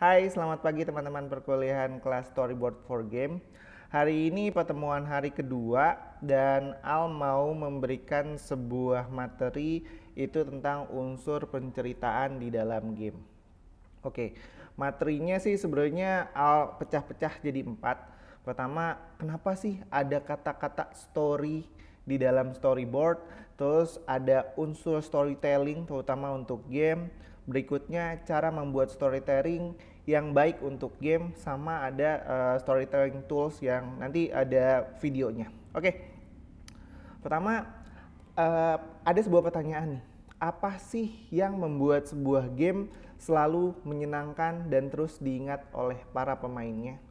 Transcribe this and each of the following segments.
Hai, selamat pagi teman-teman perkuliahan kelas Storyboard for Game. Hari ini pertemuan hari kedua dan Al mau memberikan sebuah materi itu tentang unsur penceritaan di dalam game. Oke, materinya sih sebenarnya Al pecah-pecah jadi 4. Pertama, kenapa sih ada kata-kata story di dalam storyboard? Terus ada unsur storytelling terutama untuk game. Berikutnya cara membuat storytelling yang baik untuk game, sama ada storytelling tools yang nanti ada videonya. Oke, pertama ada sebuah pertanyaan nih. Apa sih yang membuat sebuah game selalu menyenangkan dan terus diingat oleh para pemainnya?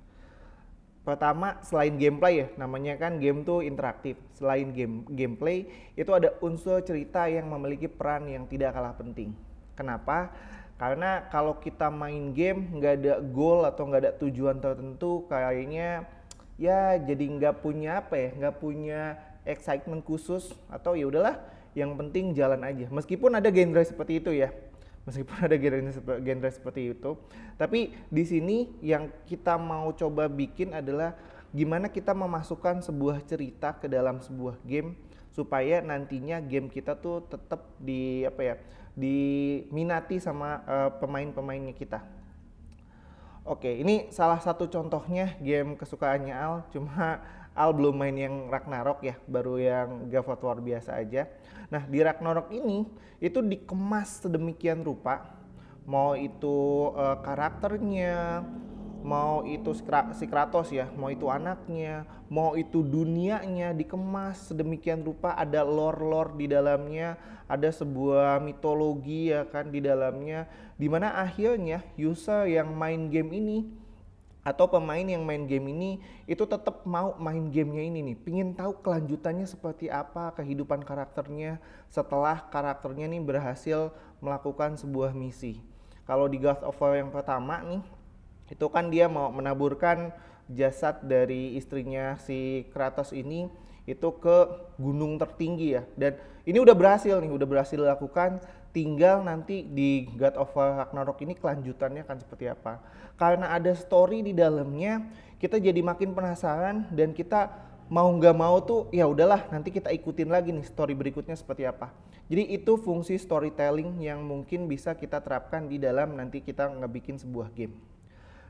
Pertama, selain gameplay ya, namanya kan game tuh interaktif. Selain gameplay, itu ada unsur cerita yang memiliki peran yang tidak kalah penting. Kenapa? Karena kalau kita main game nggak ada goal atau nggak ada tujuan tertentu, kayaknya ya jadi nggak punya apa ya, nggak punya excitement khusus, atau ya udahlah, yang penting jalan aja. Meskipun ada genre seperti itu ya, meskipun ada genre seperti itu, tapi di sini yang kita mau coba bikin adalah gimana kita memasukkan sebuah cerita ke dalam sebuah game supaya nantinya game kita tuh tetap diminati sama pemain-pemainnya kita. Oke, ini salah satu contohnya game kesukaannya Al, cuma Al belum main yang Ragnarok ya, baru yang God of War biasa aja. Nah, di Ragnarok ini itu dikemas sedemikian rupa, mau itu karakternya, mau itu si Kratos ya, mau itu anaknya, mau itu dunianya dikemas sedemikian rupa, ada lore-lore di dalamnya, ada sebuah mitologi ya kan di dalamnya, dimana akhirnya user yang main game ini atau pemain yang main game ini itu tetap mau main gamenya ini nih, pingin tahu kelanjutannya seperti apa, kehidupan karakternya setelah karakternya nih berhasil melakukan sebuah misi. Kalau di God of War yang pertama nih, itu kan dia mau menaburkan jasad dari istrinya si Kratos ini itu ke gunung tertinggi ya, dan ini udah berhasil dilakukan. Tinggal nanti di God of War Ragnarok ini kelanjutannya akan seperti apa. Karena ada story di dalamnya, kita jadi makin penasaran dan kita mau nggak mau tuh ya udahlah, nanti kita ikutin lagi nih story berikutnya seperti apa. Jadi itu fungsi storytelling yang mungkin bisa kita terapkan di dalam nanti kita ngebikin sebuah game.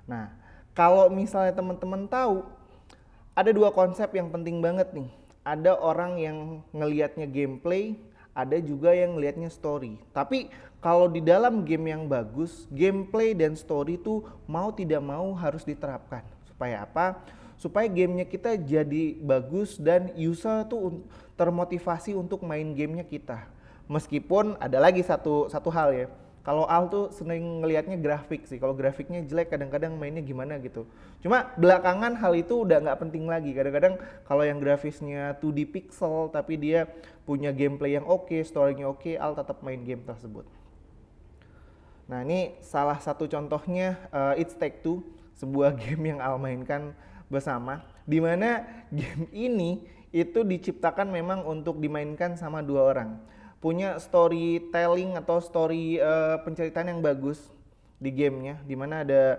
Nah, kalau misalnya teman-teman tahu, ada dua konsep yang penting banget nih. Ada orang yang ngelihatnya gameplay, ada juga yang ngelihatnya story. Tapi kalau di dalam game yang bagus, gameplay dan story itu mau tidak mau harus diterapkan. Supaya apa? Supaya gamenya kita jadi bagus dan user tuh termotivasi untuk main gamenya kita. Meskipun ada lagi satu hal ya. Kalau Al tuh sering ngelihatnya grafik sih. Kalau grafiknya jelek kadang-kadang mainnya gimana gitu. Cuma belakangan hal itu udah nggak penting lagi. Kadang-kadang kalau yang grafisnya 2D pixel tapi dia punya gameplay yang oke, story-nya oke, Al tetap main game tersebut. Nah, ini salah satu contohnya It's Take Two, sebuah game yang Al mainkan bersama, di mana game ini itu diciptakan memang untuk dimainkan sama dua orang. Punya storytelling atau story penceritaan yang bagus di gamenya, dimana ada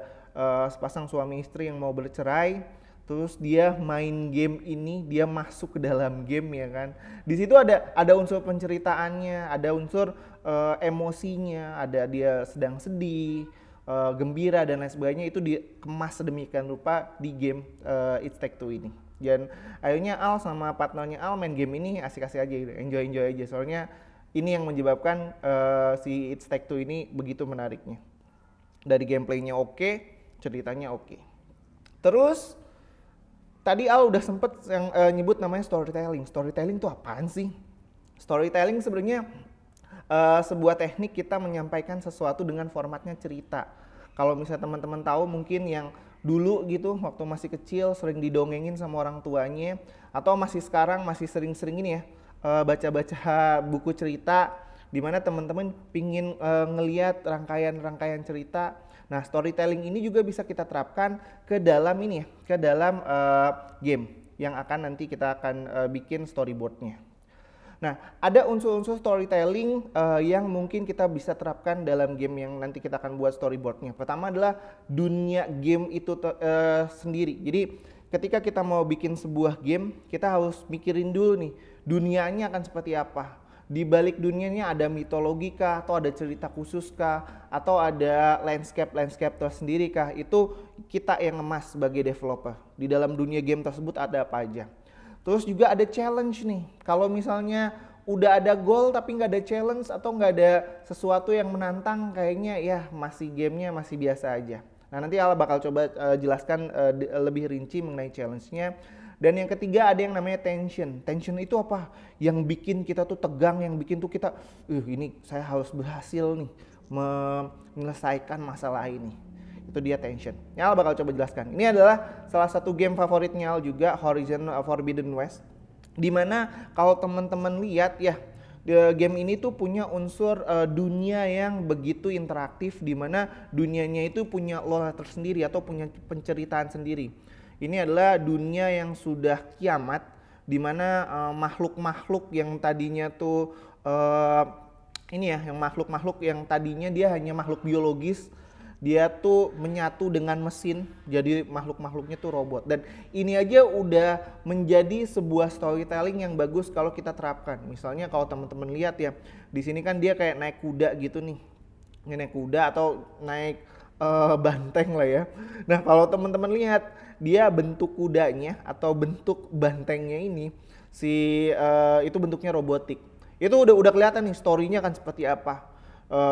sepasang suami istri yang mau bercerai, terus dia main game ini, dia masuk ke dalam game ya kan. Di situ ada unsur penceritaannya, ada unsur emosinya, ada dia sedang sedih, gembira dan lain sebagainya, itu dikemas sedemikian rupa di game It's Take Two ini. Dan akhirnya Al sama partnernya Al main game ini asik-asik aja gitu, enjoy aja. Soalnya ini yang menyebabkan si It's Take Two ini begitu menariknya. Dari gameplaynya oke, ceritanya oke. Terus tadi Al udah sempet yang nyebut namanya storytelling. Storytelling itu apaan sih? Storytelling sebenarnya sebuah teknik kita menyampaikan sesuatu dengan formatnya cerita. Kalau misalnya teman-teman tahu mungkin yang dulu gitu waktu masih kecil sering didongengin sama orang tuanya, atau masih sekarang masih sering-sering ini ya, baca-baca buku cerita di mana teman-teman pingin ngelihat rangkaian cerita. Nah, storytelling ini juga bisa kita terapkan ke dalam ini ya, ke dalam game yang akan nanti kita akan bikin storyboardnya. Nah, ada unsur-unsur storytelling yang mungkin kita bisa terapkan dalam game yang nanti kita akan buat storyboardnya. Pertama adalah dunia game itu sendiri. Jadi ketika kita mau bikin sebuah game, kita harus mikirin dulu nih, dunianya akan seperti apa. Di balik dunianya ada mitologi kah, atau ada cerita khusus kah, atau ada landscape tersendiri kah. Itu kita yang ngemas sebagai developer. Di dalam dunia game tersebut ada apa aja. Terus juga ada challenge nih. Kalau misalnya udah ada goal tapi nggak ada challenge atau nggak ada sesuatu yang menantang, kayaknya ya masih gamenya masih biasa aja. Nah, nanti Al bakal coba jelaskan lebih rinci mengenai challenge-nya. Dan yang ketiga ada yang namanya tension. Tension itu apa? Yang bikin kita tuh tegang, yang bikin tuh kita, ini saya harus berhasil nih menyelesaikan masalah ini. Itu dia tension. Al bakal coba jelaskan. Ini adalah salah satu game favoritnya Al juga, Horizon Forbidden West. Dimana kalau teman-teman lihat ya, game ini tuh punya unsur dunia yang begitu interaktif, dimana dunianya itu punya lore tersendiri atau punya penceritaan sendiri. Ini adalah dunia yang sudah kiamat, dimana makhluk-makhluk yang tadinya tuh makhluk-makhluk yang tadinya dia hanya makhluk biologis, dia tuh menyatu dengan mesin, jadi makhluk-makhluknya tuh robot. Dan ini aja udah menjadi sebuah storytelling yang bagus kalau kita terapkan. Misalnya kalau teman-teman lihat ya, di sini kan dia kayak naik kuda gitu nih, naik kuda atau naik banteng lah ya. Nah, kalau teman-teman lihat, dia bentuk kudanya atau bentuk bantengnya ini itu bentuknya robotik. Itu udah kelihatan nih story-nya kan seperti apa.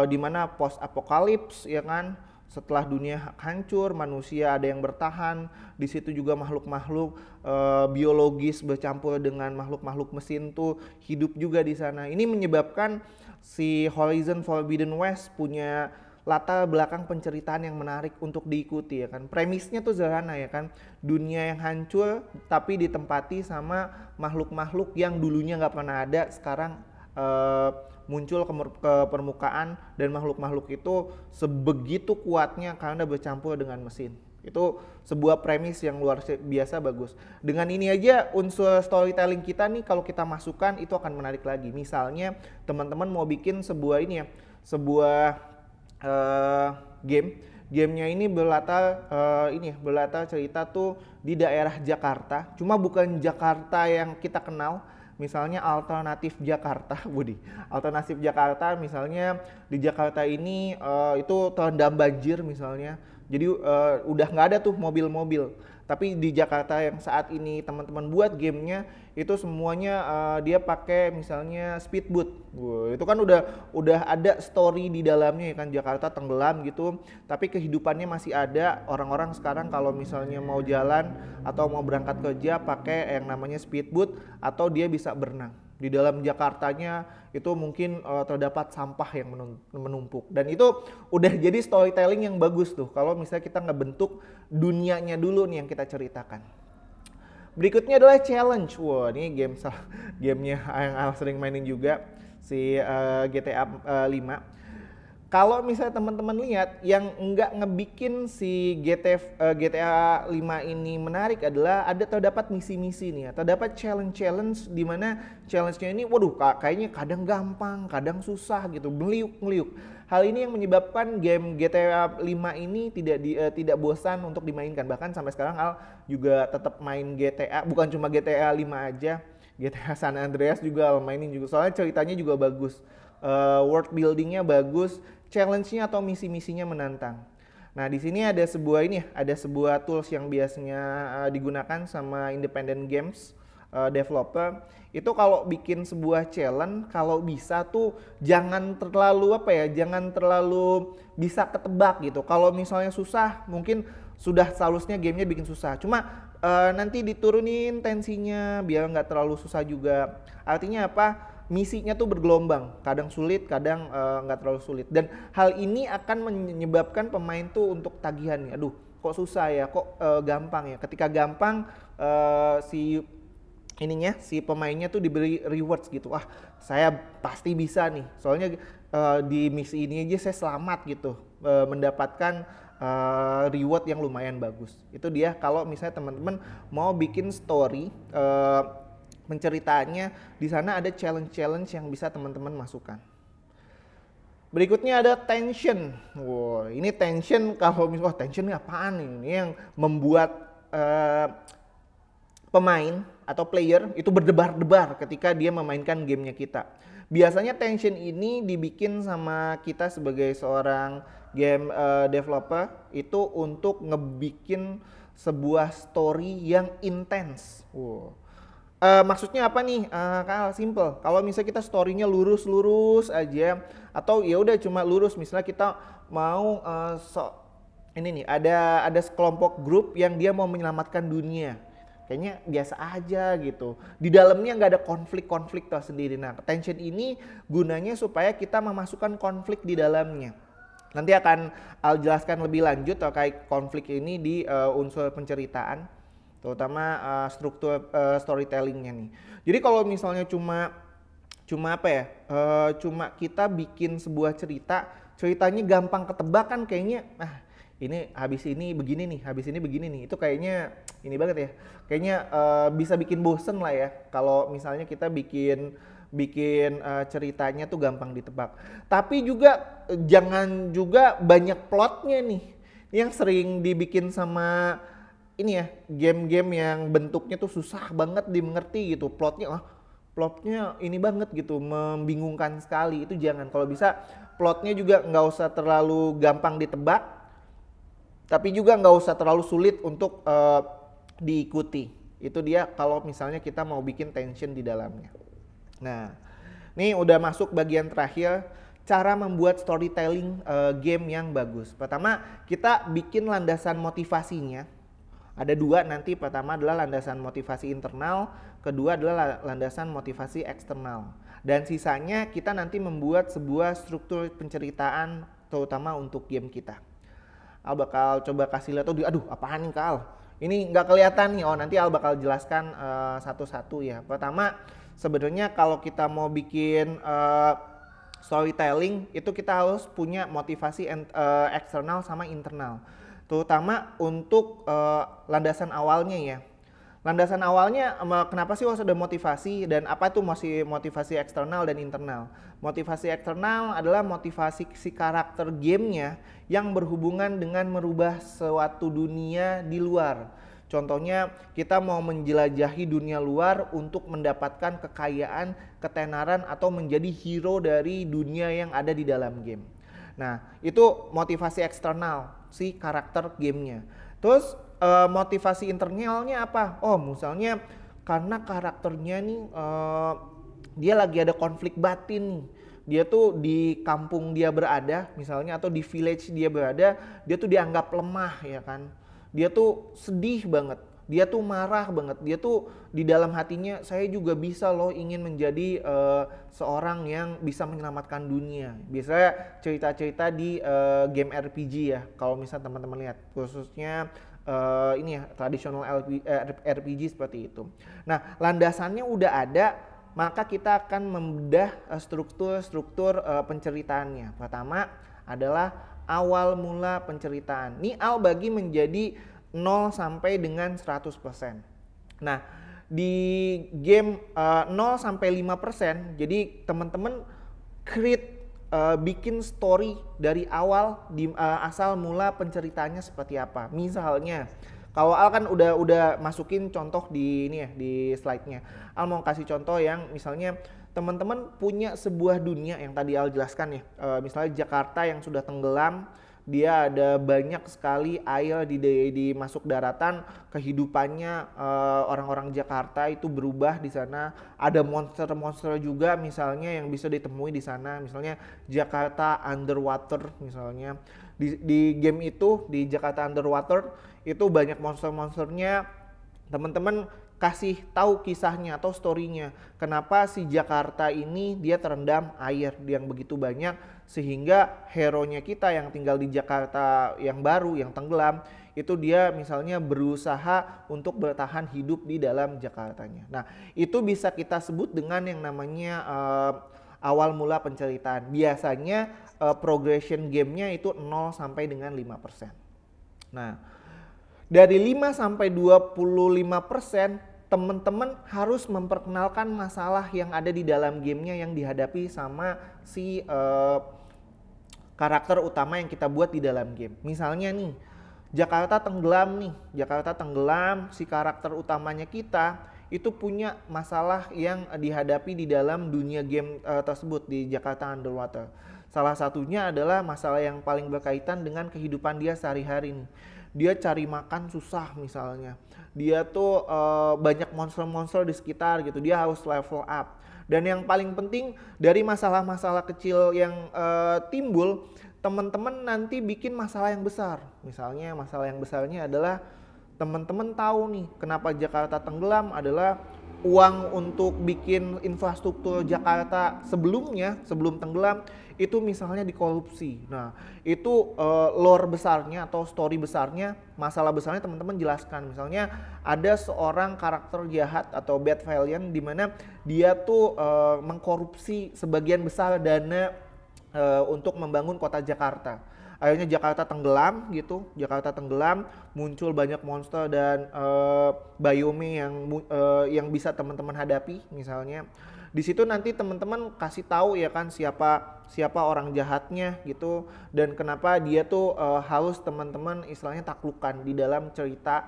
Dimana post apokalips ya kan, setelah dunia hancur, manusia ada yang bertahan, di situ juga makhluk-makhluk biologis bercampur dengan makhluk-makhluk mesin tuh hidup juga di sana. Ini menyebabkan si Horizon Forbidden West punya latar belakang penceritaan yang menarik untuk diikuti ya kan. Premisnya tuh sederhana ya kan, dunia yang hancur tapi ditempati sama makhluk-makhluk yang dulunya nggak pernah ada, sekarang muncul ke permukaan, dan makhluk-makhluk itu sebegitu kuatnya karena bercampur dengan mesin. Itu sebuah premis yang luar biasa bagus. Dengan ini aja unsur storytelling kita nih kalau kita masukkan itu akan menarik lagi. Misalnya teman-teman mau bikin sebuah gamenya ini berlatar cerita tuh di daerah Jakarta, cuma bukan Jakarta yang kita kenal. Misalnya alternatif Jakarta, alternatif Jakarta misalnya di Jakarta ini itu terendam banjir misalnya, jadi udah nggak ada tuh mobil-mobil. Tapi di Jakarta yang saat ini teman-teman buat gamenya itu semuanya dia pakai misalnya speedboat. Itu kan udah ada story di dalamnya ya kan, Jakarta tenggelam gitu, tapi kehidupannya masih ada. Orang-orang sekarang kalau misalnya mau jalan atau mau berangkat kerja pakai yang namanya speedboat, atau dia bisa berenang. Di dalam Jakartanya itu mungkin terdapat sampah yang menumpuk, dan itu udah jadi storytelling yang bagus tuh kalau misalnya kita ngebentuk dunianya dulu nih yang kita ceritakan. Berikutnya adalah challenge. Wah, ini gamenya yang sering mainin juga, si GTA 5. Kalau misalnya teman-teman lihat yang enggak ngebikin si GTA 5 ini menarik adalah terdapat misi-misi nih ya, terdapat challenge di mana challenge-nya ini kayaknya kadang gampang, kadang susah gitu, meliuk-meliuk. Hal ini yang menyebabkan game GTA 5 ini tidak bosan untuk dimainkan. Bahkan sampai sekarang Al juga tetap main GTA, bukan cuma GTA 5 aja, GTA San Andreas juga Al mainin juga. Soalnya ceritanya juga bagus, world buildingnya bagus, challenge-nya atau misi-misinya menantang. Nah, di sini ada sebuah tools yang biasanya digunakan sama independent games developer. Itu kalau bikin sebuah challenge, kalau bisa tuh jangan terlalu bisa ketebak gitu. Kalau misalnya susah, mungkin sudah seharusnya gamenya bikin susah. Cuma nanti diturunin tensinya biar nggak terlalu susah juga. Artinya apa? Misinya tuh bergelombang, kadang sulit, kadang nggak terlalu sulit. Dan hal ini akan menyebabkan pemain tuh untuk tagihan nih. Aduh, kok susah ya, kok gampang ya. Ketika gampang, si pemainnya tuh diberi rewards gitu. Wah, saya pasti bisa nih. Soalnya di misi ini aja saya selamat gitu, mendapatkan reward yang lumayan bagus. Itu dia kalau misalnya teman-teman mau bikin story penceritaannya di sana ada challenge-challenge yang bisa teman-teman masukkan. Berikutnya ada tension. Wow, ini tension kalau misalnya tension ini apaan nih? Ini yang membuat pemain atau player itu berdebar-debar ketika dia memainkan gamenya kita. Biasanya tension ini dibikin sama kita sebagai seorang game developer itu untuk ngebikin sebuah story yang intens. Wow. Maksudnya apa nih? Kal, simple. Kalau misalnya kita story-nya lurus-lurus aja, atau ya udah cuma lurus, misalnya kita mau ini nih ada sekelompok grup yang dia mau menyelamatkan dunia. Kayaknya biasa aja gitu. Di dalamnya nggak ada konflik-konflik tersendiri. Nah, tension ini gunanya supaya kita memasukkan konflik di dalamnya. Nanti akan Al jelaskan lebih lanjut terkait konflik ini di unsur penceritaan, terutama struktur storytellingnya nih. Jadi kalau misalnya cuma apa ya, cuma kita bikin sebuah ceritanya gampang ketebak kan kayaknya, ini habis ini begini nih, habis ini begini nih, itu kayaknya ini banget ya, kayaknya bisa bikin bosen lah ya kalau misalnya kita bikin ceritanya tuh gampang ditebak. Tapi juga jangan juga banyak plotnya nih, yang sering dibikin sama ini ya, game-game yang bentuknya tuh susah banget dimengerti gitu, plotnya ini banget gitu, membingungkan sekali. Itu jangan. Kalau bisa plotnya juga nggak usah terlalu gampang ditebak, tapi juga nggak usah terlalu sulit untuk diikuti. Itu dia kalau misalnya kita mau bikin tension di dalamnya. Nah, ini udah masuk bagian terakhir, cara membuat storytelling game yang bagus. Pertama, kita bikin landasan motivasinya. Ada dua nanti, pertama adalah landasan motivasi internal, kedua adalah landasan motivasi eksternal. Dan sisanya kita nanti membuat sebuah struktur penceritaan terutama untuk game kita. Al bakal coba kasih lihat, aduh apaan nih Kal? Ini nggak kelihatan nih, nanti Al bakal jelaskan satu-satu ya. Pertama, sebenarnya kalau kita mau bikin storytelling, itu kita harus punya motivasi eksternal sama internal. Terutama untuk landasan awalnya ya. Landasan awalnya kenapa sih harus ada motivasi, dan apa itu motivasi eksternal dan internal? Motivasi eksternal adalah motivasi si karakter gamenya yang berhubungan dengan merubah suatu dunia di luar. Contohnya kita mau menjelajahi dunia luar untuk mendapatkan kekayaan, ketenaran, atau menjadi hero dari dunia yang ada di dalam game. Nah, itu motivasi eksternal si karakter gamenya. Terus motivasi internalnya apa? Misalnya karena karakternya nih dia lagi ada konflik batin nih. Dia tuh di kampung dia berada misalnya, atau di village dia berada, dia tuh dianggap lemah ya kan. Dia tuh sedih banget, dia tuh marah banget, dia tuh di dalam hatinya, saya juga bisa loh ingin menjadi seorang yang bisa menyelamatkan dunia. Biasanya cerita-cerita di game RPG ya, kalau misalnya teman-teman lihat, khususnya ini ya, tradisional RPG seperti itu. Nah, landasannya udah ada, maka kita akan membedah struktur penceritaannya. Pertama adalah awal mula penceritaan. Ini Al bagi menjadi 0 sampai dengan 100%. Nah, di game 0 sampai 5%, jadi teman-teman bikin story dari awal, asal mula penceritanya seperti apa. Misalnya, kalau Al kan udah masukin contoh di ini ya, di slide-nya. Al mau kasih contoh yang misalnya teman-teman punya sebuah dunia yang tadi Al jelaskan ya, misalnya Jakarta yang sudah tenggelam, dia ada banyak sekali air di masuk daratan, kehidupannya orang-orang Jakarta itu berubah di sana, ada monster-monster juga misalnya yang bisa ditemui di sana, misalnya Jakarta Underwater misalnya. Di game itu, di Jakarta Underwater itu banyak monster-monsternya. Teman-teman kasih tahu kisahnya atau story-nya. Kenapa si Jakarta ini dia terendam air yang begitu banyak, sehingga hero-nya kita yang tinggal di Jakarta yang baru, yang tenggelam, itu dia misalnya berusaha untuk bertahan hidup di dalam Jakartanya. Nah, itu bisa kita sebut dengan yang namanya awal mula penceritaan. Biasanya progression gamenya itu 0 sampai dengan 5%. Nah, dari 5 sampai 25% teman-teman harus memperkenalkan masalah yang ada di dalam gamenya yang dihadapi sama si karakter utama yang kita buat di dalam game. Misalnya nih, Jakarta tenggelam, si karakter utamanya kita itu punya masalah yang dihadapi di dalam dunia game tersebut di Jakarta Underwater. Salah satunya adalah masalah yang paling berkaitan dengan kehidupan dia sehari-hari nih. Dia cari makan susah misalnya. Dia tuh banyak monster-monster di sekitar gitu. Dia harus level up. Dan yang paling penting dari masalah-masalah kecil yang timbul, teman-teman nanti bikin masalah yang besar. Misalnya masalah yang besarnya adalah teman-teman tahu nih kenapa Jakarta tenggelam adalah uang untuk bikin infrastruktur Jakarta sebelum tenggelam itu misalnya dikorupsi. Nah, itu lore besarnya atau story besarnya, masalah besarnya teman-teman jelaskan. Misalnya ada seorang karakter jahat atau bad villain di mana dia tuh mengkorupsi sebagian besar dana untuk membangun kota Jakarta. Akhirnya Jakarta tenggelam gitu, muncul banyak monster dan biome yang bisa teman-teman hadapi misalnya. Di situ nanti teman-teman kasih tahu ya kan siapa orang jahatnya gitu dan kenapa dia tuh harus teman-teman istilahnya taklukkan di dalam cerita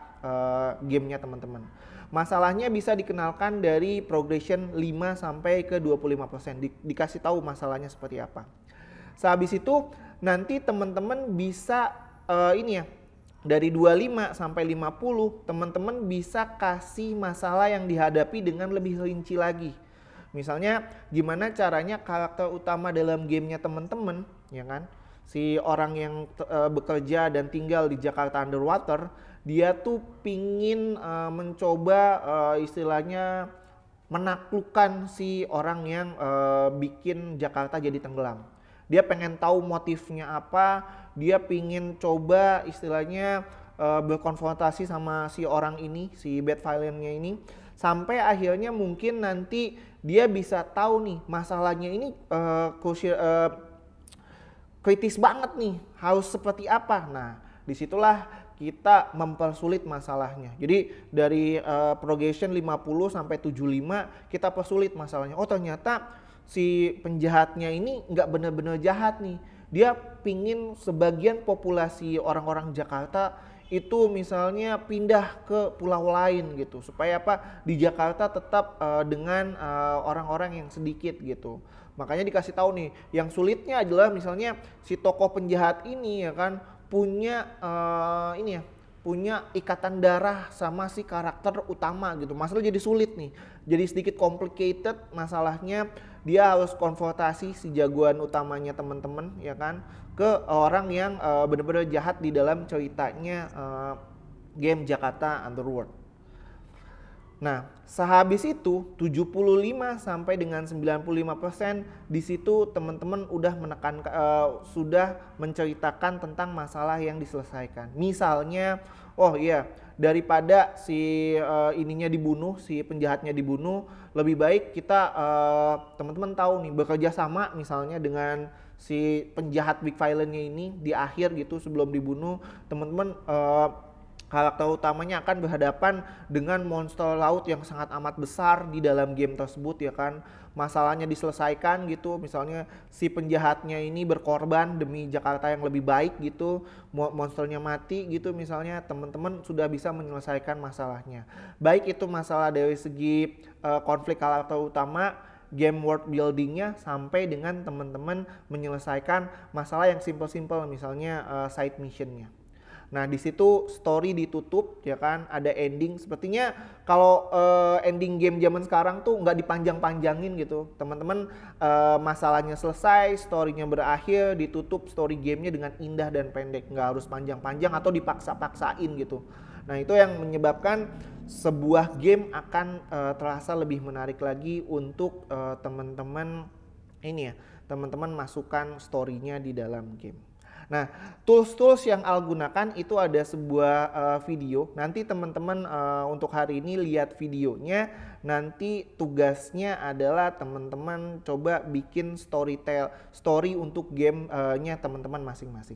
gamenya teman-teman. Masalahnya bisa dikenalkan dari progression 5 sampai ke 25%. Dikasih tahu masalahnya seperti apa. Sehabis itu nanti teman-teman bisa dari 25 sampai 50 teman-teman bisa kasih masalah yang dihadapi dengan lebih rinci lagi. Misalnya gimana caranya karakter utama dalam gamenya teman-teman, ya kan? Si orang yang bekerja dan tinggal di Jakarta Underwater, dia tuh pingin mencoba istilahnya menaklukkan si orang yang bikin Jakarta jadi tenggelam. Dia pengen tahu motifnya apa, dia pingin coba istilahnya berkonfrontasi sama si orang ini, si bad villain-nya ini, sampai akhirnya mungkin nanti dia bisa tahu nih masalahnya ini kritis banget nih, harus seperti apa. Nah, disitulah kita mempersulit masalahnya. Jadi dari progression 50 sampai 75 kita persulit masalahnya. Oh ternyata si penjahatnya ini nggak benar-benar jahat nih. Dia pingin sebagian populasi orang-orang Jakarta itu misalnya pindah ke pulau lain gitu. Supaya apa? Di Jakarta tetap dengan orang-orang yang sedikit gitu. Makanya dikasih tahu nih, yang sulitnya adalah misalnya si tokoh penjahat ini ya kan punya punya ikatan darah sama si karakter utama gitu. Masalah jadi sulit nih. Jadi sedikit complicated masalahnya. Dia harus konfrontasi si jagoan utamanya teman-teman ya kan ke orang yang benar-benar jahat di dalam ceritanya game Jakarta Underworld. Nah, sehabis itu 75 sampai dengan 95% di situ teman-teman udah sudah menceritakan tentang masalah yang diselesaikan. Misalnya, oh iya, daripada si si penjahatnya dibunuh, lebih baik kita teman-teman tahu nih bekerja sama misalnya dengan si penjahat big villain-nya ini di akhir gitu sebelum dibunuh, teman-teman karakter utamanya akan berhadapan dengan monster laut yang sangat amat besar di dalam game tersebut ya kan. Masalahnya diselesaikan gitu, misalnya si penjahatnya ini berkorban demi Jakarta yang lebih baik gitu, monsternya mati gitu misalnya, teman-teman sudah bisa menyelesaikan masalahnya. Baik itu masalah dari segi konflik karakter utama, game world buildingnya, sampai dengan teman-teman menyelesaikan masalah yang simple-simple misalnya side missionnya. Nah di situ story ditutup ya kan, ada ending. Sepertinya kalau ending game zaman sekarang tuh nggak dipanjang-panjangin gitu. Teman-teman masalahnya selesai, storynya berakhir, ditutup story gamenya dengan indah dan pendek. Nggak harus panjang-panjang atau dipaksa-paksain gitu. Nah itu yang menyebabkan sebuah game akan terasa lebih menarik lagi untuk teman-teman teman-teman masukkan story-nya di dalam game. Nah, tools-tools yang Al gunakan itu ada sebuah video. Nanti teman-teman untuk hari ini lihat videonya. Nanti tugasnya adalah teman-teman coba bikin story untuk game-nya teman-teman masing-masing.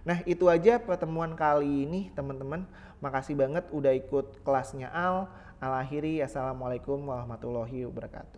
Nah, itu aja pertemuan kali ini teman-teman. Makasih banget udah ikut kelasnya Al. Al akhiri, assalamualaikum warahmatullahi wabarakatuh.